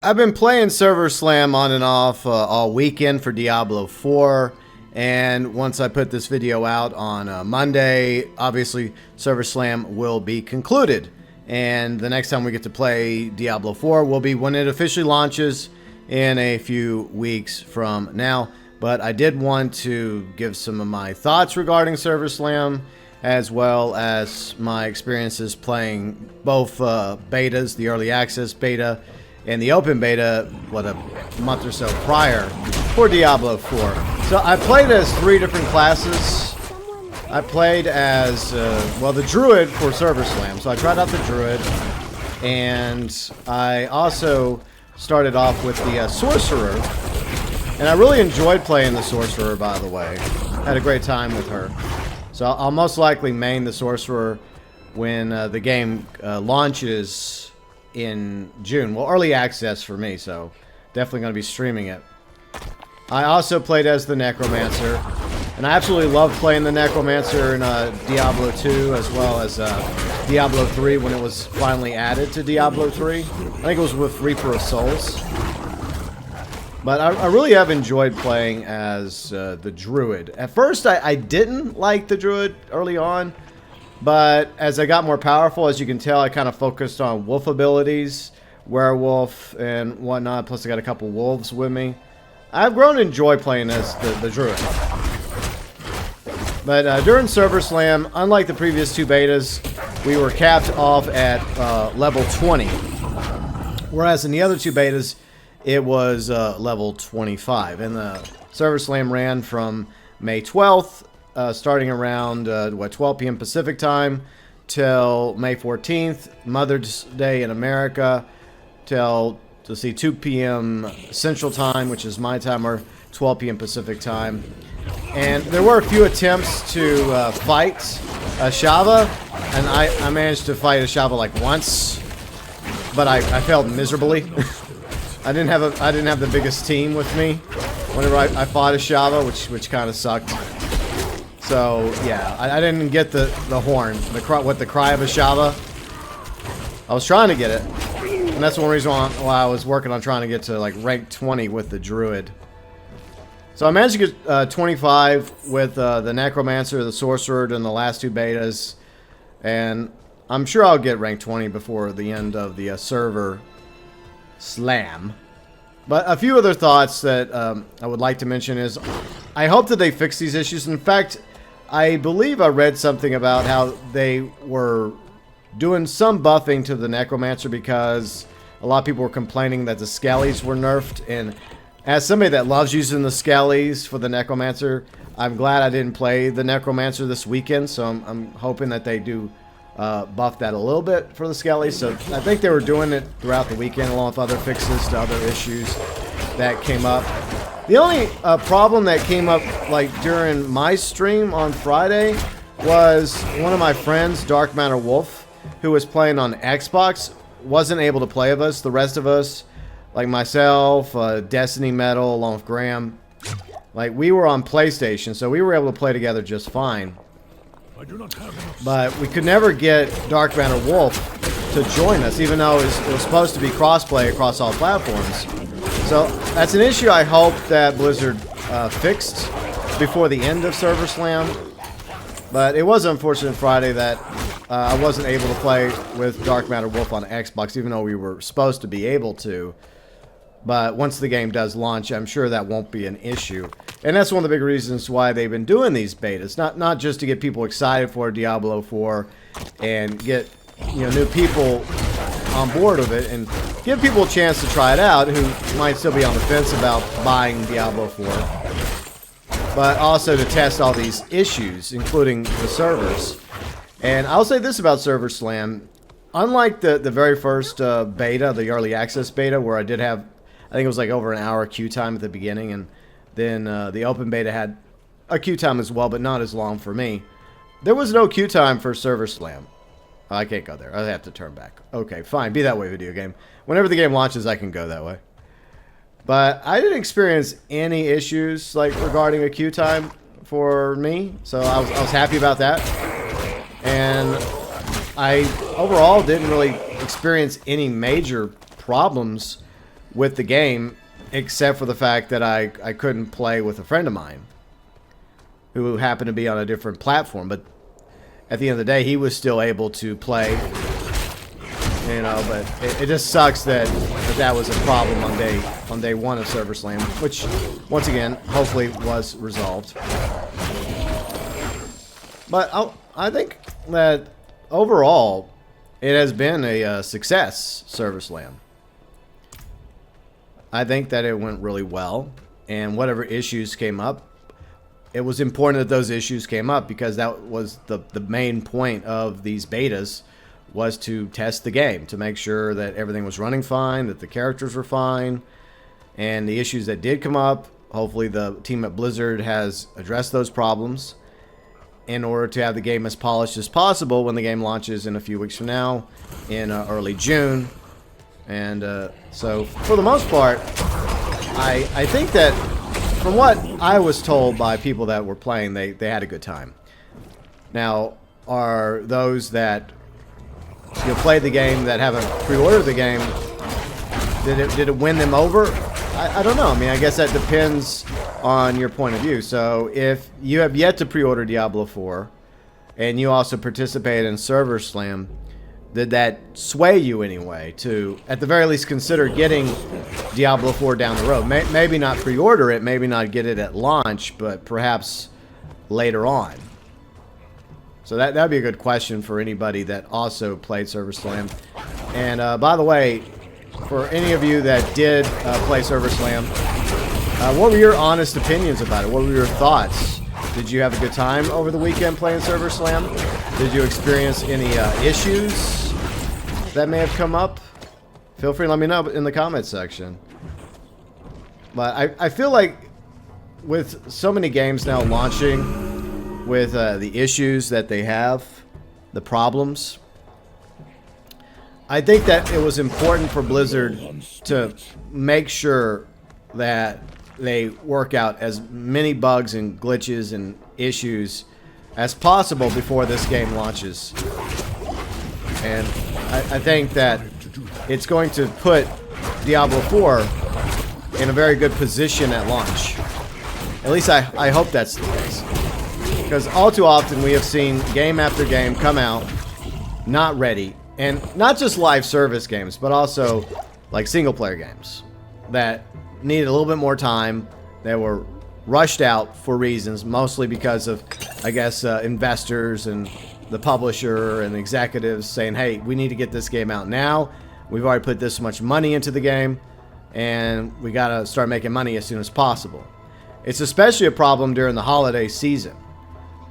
I've been playing Server Slam on and off all weekend for Diablo 4, and once I put this video out on Monday, obviously Server Slam will be concluded. And the next time we get to play Diablo 4 will be when it officially launches in a few weeks from now. But I did want to give some of my thoughts regarding Server Slam, as well as my experiences playing both betas, the early access beta and the open beta, what, a month or so prior for Diablo 4. So I played as 3 different classes. I played as, well, the Druid for Server Slam. So I tried out the Druid, and I also started off with the Sorcerer. And I really enjoyed playing the Sorcerer, by the way. Had a great time with her. So I'll most likely main the Sorcerer when the game launches in June. Well, early access for me, so definitely going to be streaming it. I also played as the Necromancer, and I absolutely loved playing the Necromancer in Diablo 2 as well as Diablo 3 when it was finally added to Diablo 3. I think it was with Reaper of Souls. But I really have enjoyed playing as the Druid. At first, I didn't like the Druid early on, but as I got more powerful, as you can tell, I kind of focused on wolf abilities, werewolf, and whatnot. Plus, I got a couple wolves with me. I've grown to enjoy playing as the Druid. But during Server Slam, unlike the previous 2 betas, we were capped off at level 20. Whereas in the other 2 betas, it was level 25. And the Server Slam ran from May 12th, starting around 12 p.m. Pacific time till May 14th, Mother's Day in America, till 2 p.m. Central time, which is my time, or 12 p.m. Pacific time. And there were a few attempts to fight Ashava, and I managed to fight Ashava like once, but I failed miserably. I didn't have the biggest team with me whenever I fought Ashava, which kind of sucked. So yeah, I didn't get the horn, the cry of Ashava. I was trying to get it, and that's one reason why I was working on trying to get to like rank 20 with the Druid. So I managed to get 25 with the Necromancer, the Sorcerer, and the last 2 betas, and I'm sure I'll get rank 20 before the end of the Server Slam. But a few other thoughts that I would like to mention is I hope that they fix these issues. In fact, I believe I read something about how they were doing some buffing to the Necromancer because a lot of people were complaining that the Skellies were nerfed. And as somebody that loves using the Skellies for the Necromancer, I'm glad I didn't play the Necromancer this weekend. So I'm hoping that they do buff that a little bit for the Skellies. So I think they were doing it throughout the weekend along with other fixes to other issues that came up. The only problem that came up like during my stream on Friday was one of my friends, Dark Matter Wolf, who was playing on Xbox, wasn't able to play with us. The rest of us, like myself, Destiny Metal, along with Graham, like we were on PlayStation, so we were able to play together just fine. But we could never get Dark Matter Wolf to join us, even though it was supposed to be crossplay across all platforms. So that's an issue I hope that Blizzard fixed before the end of Server Slam. But it was unfortunate Friday that I wasn't able to play with Dark Matter Wolf on Xbox, even though we were supposed to be able to. But once the game does launch, I'm sure that won't be an issue. And that's one of the big reasons why they've been doing these betas. Not just to get people excited for Diablo 4 and get new people on board with it and give people a chance to try it out who might still be on the fence about buying Diablo 4. But also to test all these issues, including the servers. And I'll say this about Server Slam. Unlike the very first beta, the early access beta, where I did have, I think it was like over an hour queue time at the beginning, and then the open beta had a queue time as well, but not as long for me. There was no queue time for Server Slam. I can't go there. I have to turn back. Okay, fine. Be that way, video game. Whenever the game launches, I can go that way. But I didn't experience any issues like regarding a queue time for me, so I was happy about that. And I overall didn't really experience any major problems with the game, except for the fact that I couldn't play with a friend of mine who happened to be on a different platform. But at the end of the day, he was still able to play, you know. But it just sucks that was a problem on day one of Server Slam, which once again hopefully was resolved. But I think that overall it has been a success, Server Slam. I think that it went really well, and whatever issues came up, it was important that those issues came up, because that was the main point of these betas, was to test the game, to make sure that everything was running fine, that the characters were fine, and the issues that did come up, hopefully the team at Blizzard has addressed those problems in order to have the game as polished as possible when the game launches in a few weeks from now, in early June. And so, for the most part, I think that from what I was told by people that were playing, they had a good time. Now, are those that played the game that haven't pre-ordered the game, did it win them over? I don't know. I mean, I guess that depends on your point of view. So, if you have yet to pre-order Diablo 4, and you also participate in Server Slam, did that sway you anyway to, at the very least, consider getting Diablo 4 down the road? Maybe not pre-order it, maybe not get it at launch, but perhaps later on. So that'd be a good question for anybody that also played Server Slam. And by the way, for any of you that did play Server Slam, what were your honest opinions about it? What were your thoughts? Did you have a good time over the weekend playing Server Slam? Did you experience any issues that may have come up? Feel free to let me know in the comments section. But I feel like with so many games now launching, with the issues that they have, the problems, I think that it was important for Blizzard to make sure that they work out as many bugs and glitches and issues as possible before this game launches. And I think that it's going to put Diablo 4 in a very good position at launch. At least I hope that's the case. Because all too often we have seen game after game come out not ready. And not just live service games, but also like single player games that needed a little bit more time. They were rushed out for reasons, mostly because of, I guess, investors and the publisher and executives saying, hey, we need to get this game out now. We've already put this much money into the game, and we got to start making money as soon as possible. It's especially a problem during the holiday season.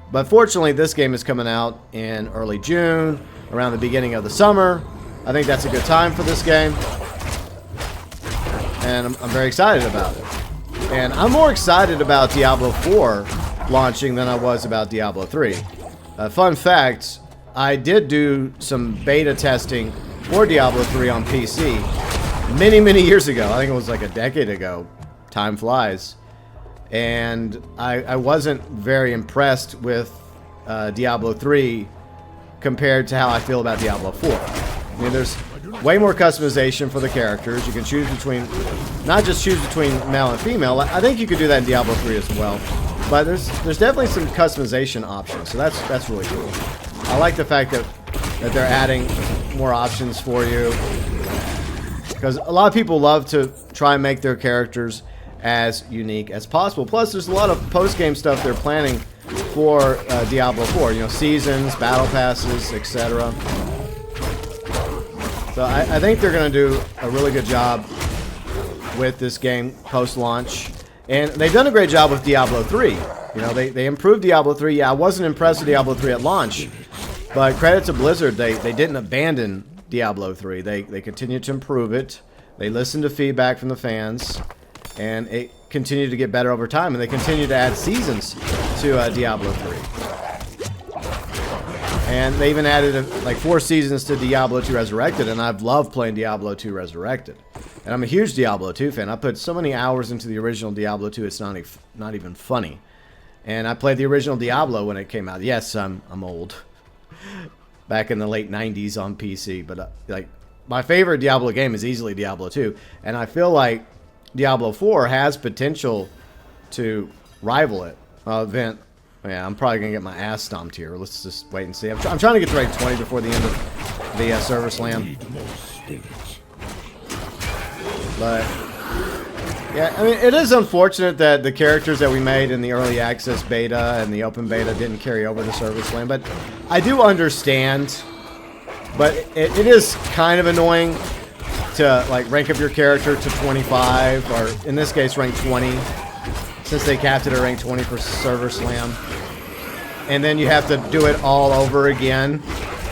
But fortunately, this game is coming out in early June, around the beginning of the summer. I think that's a good time for this game. And I'm very excited about it. And I'm more excited about Diablo 4 launching than I was about Diablo 3. Fun fact, I did do some beta testing for Diablo 3 on PC many, many years ago. I think it was like a decade ago. Time flies. And I wasn't very impressed with Diablo 3 compared to how I feel about Diablo 4. I mean, there's way more customization for the characters. You can choose between, not just choose between male and female. I think you could do that in Diablo 3 as well. But there's definitely some customization options, so that's really cool. I like the fact that they're adding more options for you, because a lot of people love to try and make their characters as unique as possible. Plus, there's a lot of post-game stuff they're planning for Diablo 4. You know, seasons, battle passes, etc. So I think they're going to do a really good job with this game post-launch. And they've done a great job with Diablo 3. You know, they improved Diablo 3. Yeah, I wasn't impressed with Diablo 3 at launch. But credit to Blizzard, they didn't abandon Diablo 3. They continued to improve it. They listened to feedback from the fans. And it continued to get better over time. And they continued to add seasons to Diablo 3. And they even added like 4 seasons to Diablo 2 Resurrected. And I've loved playing Diablo 2 Resurrected. And I'm a huge Diablo 2 fan. I put so many hours into the original Diablo 2, it's not even funny. And I played the original Diablo when it came out. Yes, I'm old. Back in the late 90s on PC. But like my favorite Diablo game is easily Diablo 2, and I feel like Diablo 4 has potential to rival it. Vent. Yeah, I'm probably gonna get my ass stomped here. Let's just wait and see. I'm trying to get to rank 20 before the end of the Server Slam. But yeah, I mean, it is unfortunate that the characters that we made in the early access beta and the open beta didn't carry over to Server Slam. But I do understand. But it is kind of annoying to like rank up your character to 25, or in this case rank 20, since they capped it at rank 20 for Server Slam. And then you have to do it all over again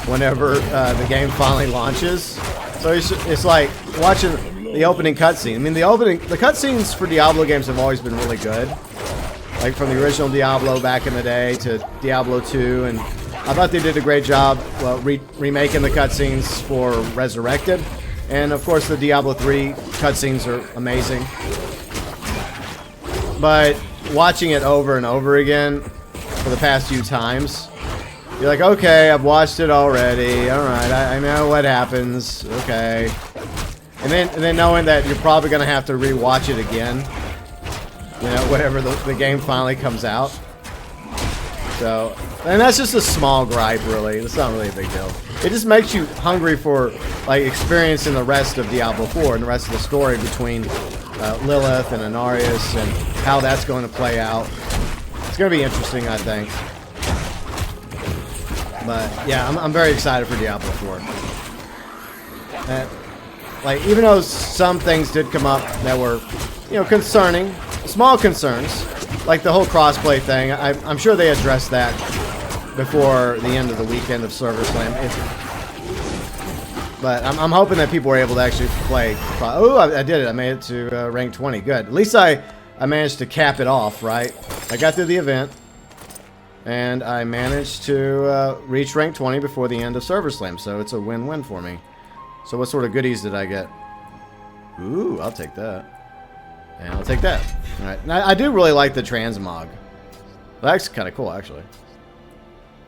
whenever the game finally launches. So it's like watching the opening cutscene. I mean, the cutscenes for Diablo games have always been really good. Like from the original Diablo back in the day to Diablo 2, and I thought they did a great job remaking the cutscenes for Resurrected. And of course the Diablo 3 cutscenes are amazing. But watching it over and over again for the past few times, you're like, okay, I've watched it already. Alright, I know what happens. Okay. And then knowing that you're probably going to have to rewatch it again. You know, whenever the game finally comes out. So, and that's just a small gripe, really. It's not really a big deal. It just makes you hungry for, like, experiencing the rest of Diablo 4 and the rest of the story between Lilith and Inarius and how that's going to play out. It's going to be interesting, I think. But, yeah, I'm very excited for Diablo 4. Like, even though some things did come up that were, you know, concerning, small concerns, like the whole crossplay thing, I'm sure they addressed that before the end of the weekend of Server Slam. But I'm hoping that people were able to actually play. Oh, I did it. I made it to rank 20. Good. At least I managed to cap it off, right? I got through the event, and I managed to reach rank 20 before the end of Server Slam, so it's a win-win for me. So what sort of goodies did I get? Ooh, I'll take that. And I'll take that. Alright. Now, I do really like the transmog. That's kind of cool, actually.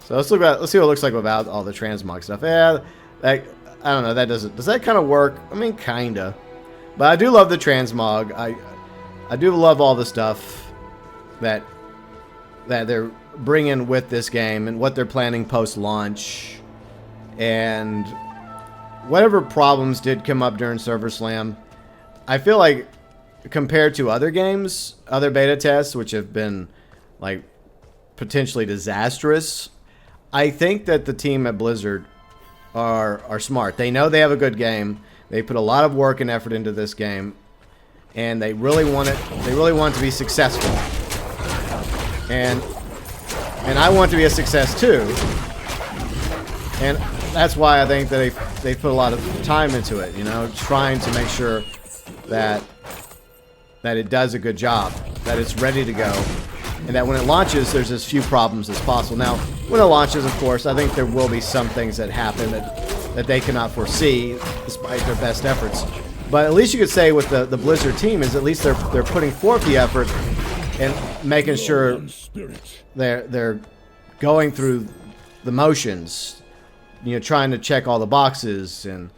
So let's see what it looks like without all the transmog stuff. Yeah, I don't know. Does that kind of work? I mean, kinda. But I do love the transmog. I do love all the stuff that they're bringing with this game and what they're planning post-launch. And whatever problems did come up during Server Slam, I feel like compared to other games, other beta tests, which have been like potentially disastrous, I think that the team at Blizzard are smart. They know they have a good game. They put a lot of work and effort into this game, and they really want it. They really want it to be successful. And I want it to be a success too. And that's why I think that they put a lot of time into it. You know, trying to make sure that it does a good job, that it's ready to go, and that when it launches, there's as few problems as possible. Now, when it launches, of course, I think there will be some things that happen that they cannot foresee, despite their best efforts. But at least you could say with the Blizzard team is at least they're putting forth the effort and making sure they're going through the motions, you know, trying to check all the boxes and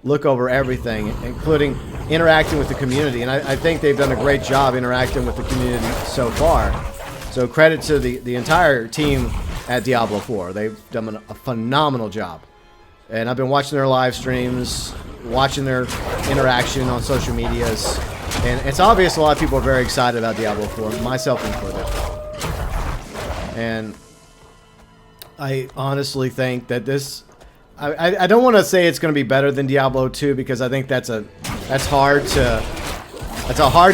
look over everything, including interacting with the community. And I think they've done a great job interacting with the community so far. So credit to the entire team at Diablo 4. They've done a phenomenal job. And I've been watching their live streams, watching their interaction on social medias. And it's obvious a lot of people are very excited about Diablo 4, myself included. And I honestly think that this... I don't want to say it's going to be better than Diablo 2 because I think that's a hard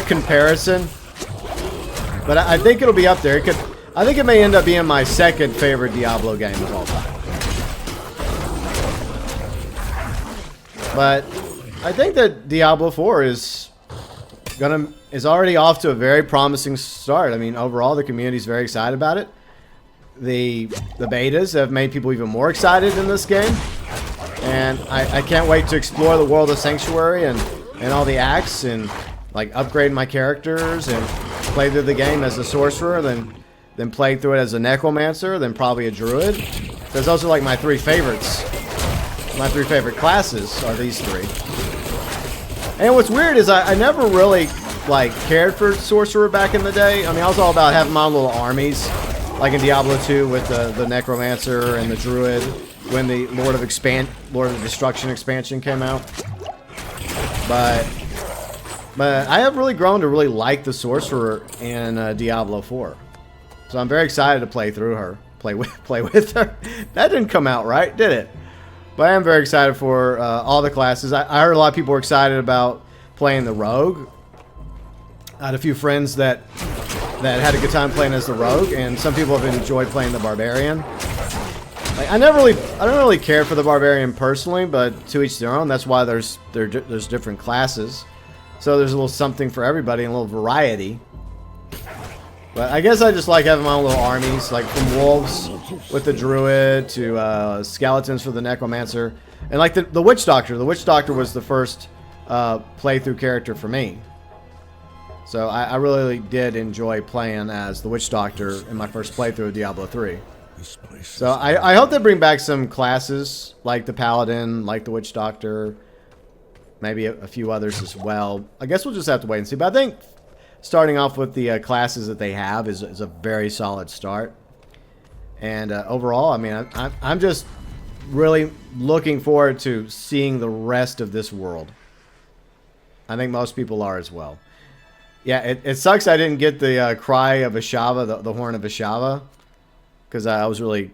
comparison. But I think it'll be up there. I think it may end up being my second favorite Diablo game of all time. But I think that Diablo 4 is already off to a very promising start. I mean, overall the community is very excited about it. The betas have made people even more excited in this game, and I can't wait to explore the world of Sanctuary and all the acts and like upgrade my characters and play through the game as a sorcerer, then play through it as a necromancer, then probably a druid. Those are like my three favorites. My 3 favorite classes are these 3. And what's weird is I never really like cared for Sorcerer back in the day. I mean, I was all about having my own little armies, like in Diablo 2 with the Necromancer and the Druid when the Lord of Destruction expansion came out. But I have really grown to really like the Sorcerer in Diablo 4. So I'm very excited to play through her, play with her. That didn't come out right, did it? But I am very excited for all the classes. I heard a lot of people were excited about playing the Rogue. I had a few friends that had a good time playing as the Rogue, and some people have enjoyed playing the Barbarian. Like, I don't really care for the Barbarian personally, but to each their own. That's why there's different classes. So there's a little something for everybody and a little variety. But I guess I just like having my own little armies, like from wolves with the druid to skeletons for the necromancer, and like the witch doctor. The witch doctor was the first playthrough character for me, so I really did enjoy playing as the witch doctor in my first playthrough of Diablo 3. So I hope they bring back some classes like the paladin, like the witch doctor, maybe a few others as well. I guess we'll just have to wait and see. But I think starting off with the classes that they have is a very solid start. And overall, I mean, I'm just really looking forward to seeing the rest of this world. I think most people are as well. Yeah, it sucks I didn't get the cry of Ashava, the horn of Ashava, because I was really...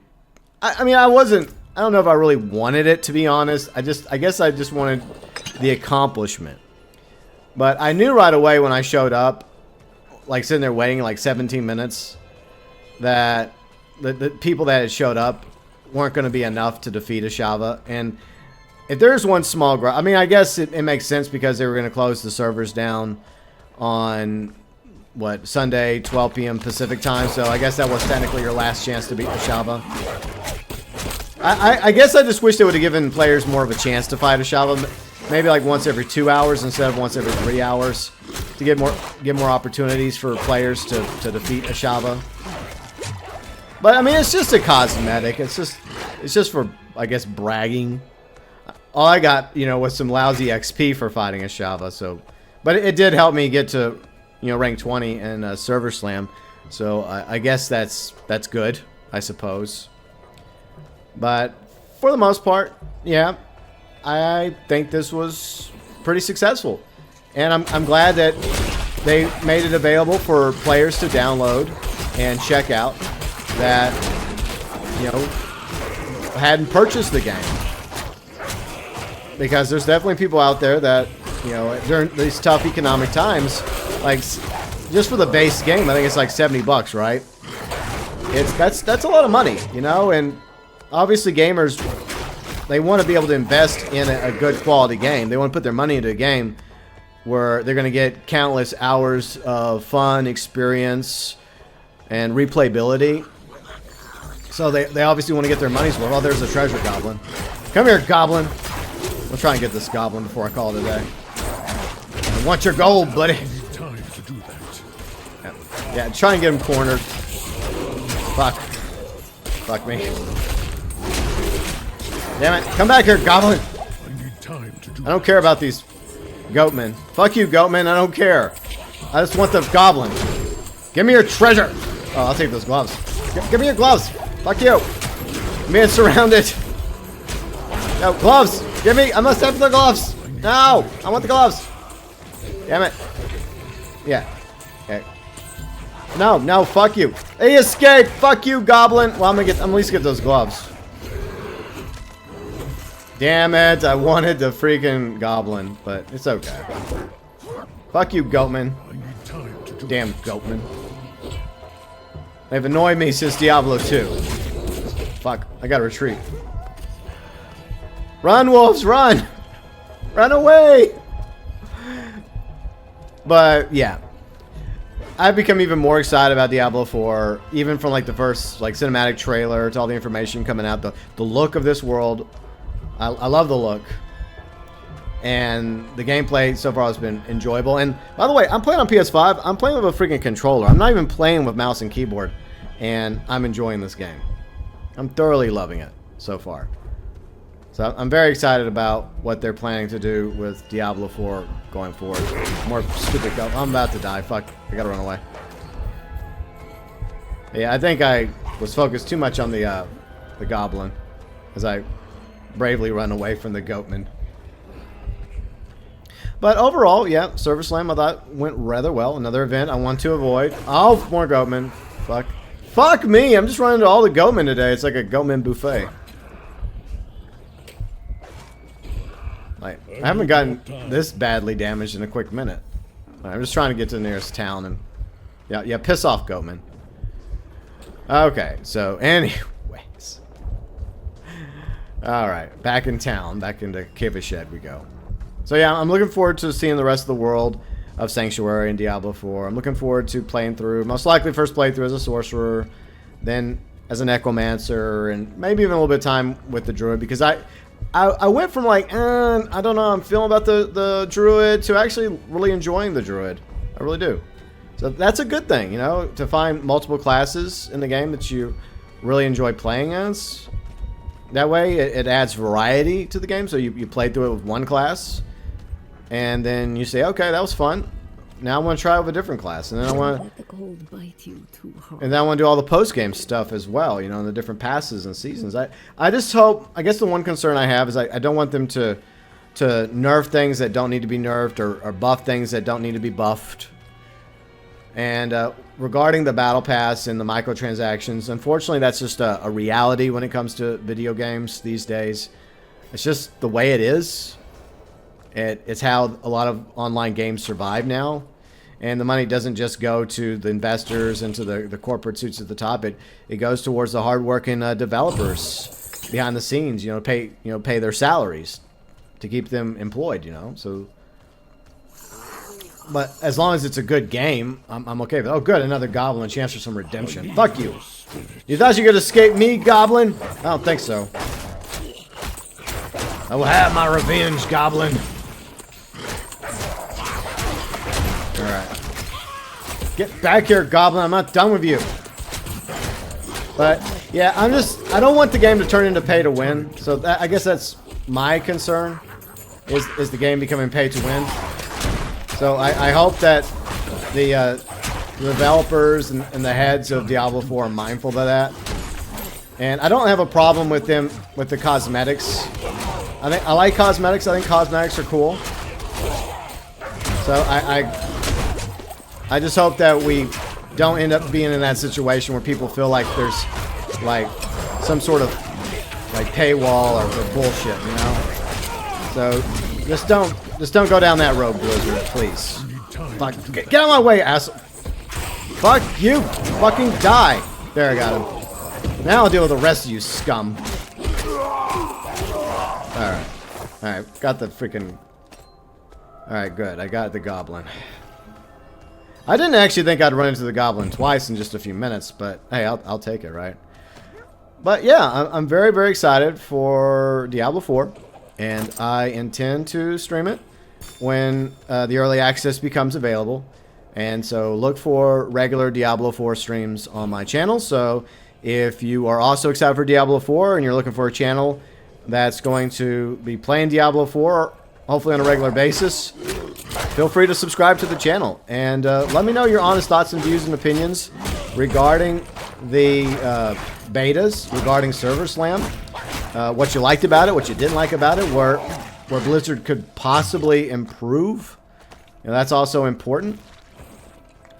I mean, I don't know if I really wanted it, to be honest. I guess I just wanted the accomplishment. But I knew right away when I showed up, like sitting there waiting like 17 minutes, that the people that had showed up weren't going to be enough to defeat Ashava. And if there's one small gripe, I mean, I guess it makes sense because they were going to close the servers down on, what, Sunday, 12 p.m. Pacific time. So I guess that was technically your last chance to beat Ashava. I guess I just wish they would have given players more of a chance to fight Ashava. Maybe like once every 2 hours instead of once every 3 hours, to give more opportunities for players to defeat Ashava. But I mean, it's just a cosmetic. It's just for, I guess, bragging. All I got, you know, was some lousy XP for fighting Ashava. So, but it did help me get to, you know, rank 20 in Server Slam. So I guess that's good, I suppose. But for the most part, yeah, I think this was pretty successful. And I'm glad that they made it available for players to download and check out that, you know, hadn't purchased the game. Because there's definitely people out there that, you know, during these tough economic times, like, just for the base game, I think it's like $70, right? That's a lot of money, you know, and obviously gamers, they want to be able to invest in a good quality game. They want to put their money into a game where they're going to get countless hours of fun, experience, and replayability. So they obviously want to get their money's worth. Oh, there's a treasure goblin. Come here, goblin. We'll try and get this goblin before I call it a day. I want your gold, buddy. Time to do that. Yeah, try and get him cornered. Fuck. Fuck me. Damn it. Come back here, goblin. I need time to do I don't care about these goatmen. Fuck you, goatmen. I don't care. I just want the goblin. Give me your treasure. Oh, I'll take those gloves. Give me your gloves. Fuck you. I'm being surrounded. No, gloves. Give me. I must have the gloves. No. I want the gloves. Damn it. Yeah. Okay. No, fuck you. He escaped. Fuck you, goblin. Well, I'm at least get those gloves. Damn it, I wanted the freaking goblin, but it's okay. Fuck you, goatman. Damn goatman. They've annoyed me since Diablo 2. Fuck, I gotta retreat. Run, wolves, run! Run away! But, yeah. I've become even more excited about Diablo 4, even from like the first like cinematic trailer to all the information coming out. The look of this world, I love the look. And the gameplay so far has been enjoyable. And by the way, I'm playing on PS5. I'm playing with a freaking controller. I'm not even playing with mouse and keyboard. And I'm enjoying this game. I'm thoroughly loving it so far. So I'm very excited about what they're planning to do with Diablo 4 going forward. More stupid go. I'm about to die. Fuck. I gotta run away. Yeah, I think I was focused too much on the goblin as I bravely run away from the goatman. But overall, yeah, Server Slam I thought went rather well. Another event I want to avoid. Oh, more goatmen. Fuck. Fuck me! I'm just running into all the goatmen today. It's like a goatman buffet. Like, I haven't gotten this badly damaged in a quick minute. I'm just trying to get to the nearest town and... Yeah, piss off, goatman. Okay, so anyways. Alright, back in town. Back into Kivashed we go. So yeah, I'm looking forward to seeing the rest of the world of Sanctuary and Diablo 4. I'm looking forward to playing through. Most likely first playthrough as a sorcerer. Then as a necromancer. And maybe even a little bit of time with the druid. Because I went from like, I don't know, I'm feeling about the druid to actually really enjoying the druid. I really do. So that's a good thing, you know, to find multiple classes in the game that you really enjoy playing as. That way it adds variety to the game. So you play through it with one class. And then you say, okay, that was fun. Now I want to try with a different class. And then I want to do all the post-game stuff as well, you know, and the different passes and seasons. I just hope, I guess the one concern I have is I don't want them to nerf things that don't need to be nerfed or buff things that don't need to be buffed. And regarding the battle pass and the microtransactions, unfortunately that's just a reality when it comes to video games these days. It's just the way it is. It's how a lot of online games survive now. And the money doesn't just go to the investors and to the corporate suits at the top. It goes towards the hardworking developers behind the scenes, pay their salaries to keep them employed, you know. So, but as long as it's a good game, I'm okay with it. Oh, good, another goblin, chance for some redemption. Fuck you. You thought you could escape me, goblin? I don't think so. I will have my revenge, goblin. Alright. Get back here, goblin. I'm not done with you. But, yeah, I don't want the game to turn into pay to win. So I guess that's my concern, is the game becoming pay to win. So I hope that the developers and the heads of Diablo 4 are mindful of that. And I don't have a problem with them, with the cosmetics. I like cosmetics. I think cosmetics are cool. So I just hope that we don't end up being in that situation where people feel like there's like some sort of like paywall or bullshit, you know. So just don't go down that road, Blizzard, please. Fuck, get out of my way, asshole. Fuck you, fucking die. There, I got him. Now I'll deal with the rest of you scum. Alright, got the freaking... Alright, good, I got the goblin. I didn't actually think I'd run into the goblin twice in just a few minutes, but hey, I'll take it, right? But yeah, I'm very, very excited for Diablo 4, and I intend to stream it when the early access becomes available. And so look for regular Diablo 4 streams on my channel. So if you are also excited for Diablo 4 and you're looking for a channel that's going to be playing Diablo 4, hopefully on a regular basis, feel free to subscribe to the channel. And let me know your honest thoughts and views and opinions regarding the betas, regarding Server Slam. What you liked about it, what you didn't like about it, where Blizzard could possibly improve. You know, that's also important.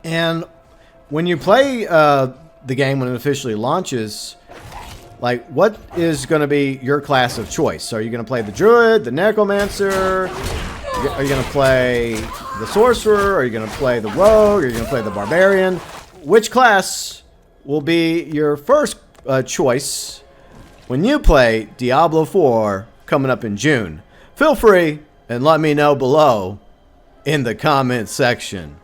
And when you play the game when it officially launches, like, what is going to be your class of choice? So are you going to play the Druid, the Necromancer? Are you going to play the Sorcerer? Are you going to play the Rogue? Are you going to play the Barbarian? Which class will be your first choice when you play Diablo 4 coming up in June? Feel free and let me know below in the comment section.